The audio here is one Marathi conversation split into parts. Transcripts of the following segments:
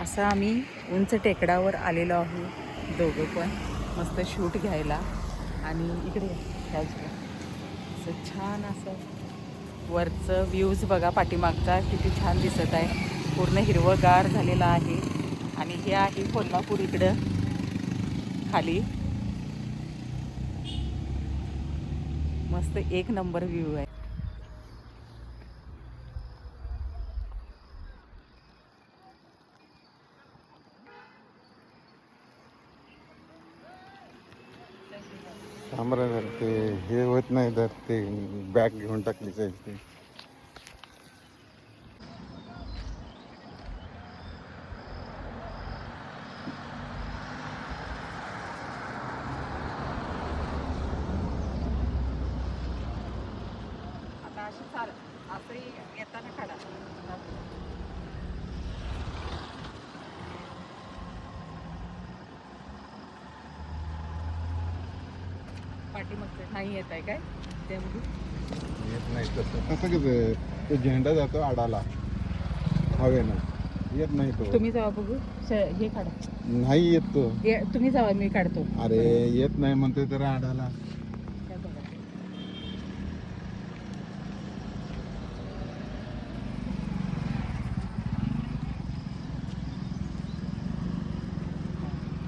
असं आम्ही उंच टेकडावर आलेलो आहोत दोघं पण मस्त शूट घ्यायला. आणि इकडे ह्याच्या असं छान असं वरचं व्ह्यूज बघा पाठीमागचा किती छान दिसत आहे. पूर्ण हिरवंगार झालेलं आहे. आणि हे आहे कोल्हापूर इकडं खाली. मस्त एक नंबर व्ह्यू आहे. कॅमेरा जर ते हे होत नाही तर ते बॅग घेऊन टाकली जाईल. आता अशी चाल असंही येताना काढा. पाठीमागचं नाही येत आहे काय त्यामध्ये? येत नाही तसं कसं कसं तो झेंडा जातो आडाला हवेनं येत नाही तो. तुम्ही जावा बघू. हे काढा. नाही येत तो. तुम्ही जावा मी काढतो. अरे येत नाही म्हणतोय तर आडाला. काय बघा.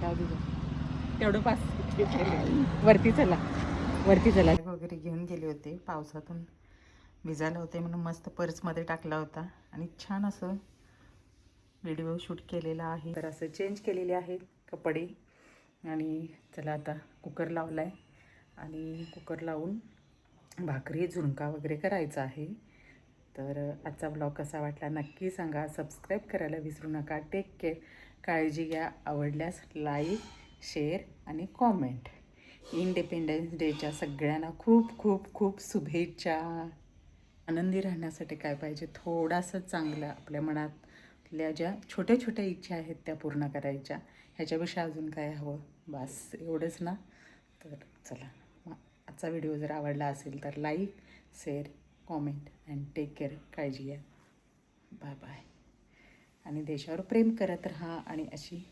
जाऊ दे जाऊ. तेवढं पास. वरती चला वरती चला. वगैरे घेऊन गेले होते पावसातून भिजायला होते म्हणून मस्त पर्समध्ये टाकला होता आणि छान असं व्हिडिओ शूट केलेला आहे. तर असं चेंज केलेले आहेत कपडे. आणि चला आता कुकर लावला आहे आणि कुकर लावून भाकरी झुणका वगैरे करायचा आहे. तर आजचा ब्लॉग कसा वाटला नक्की सांगा. सबस्क्राईब करायला विसरू नका. Take care. काळजी घ्या. आवडल्यास लाईक शेअर आणि कॉमेंट. इंडिपेंडन्स डेच्या सगळ्यांना खूप खूप खूप शुभेच्छा. आनंदी राहण्यासाठी काय पाहिजे? थोडासा चांगलं आपल्या मनातल्या ज्या छोट्या छोट्या इच्छा आहेत त्या पूर्ण करायच्या. ह्याच्यापेक्षा अजून काय हवं? बस एवढंच ना. तर चला आजचा व्हिडिओ जर आवडला असेल तर like share comment and take care. काळजी घ्या. Bye bye. आणि देशावर प्रेम करत राहा आणि अशी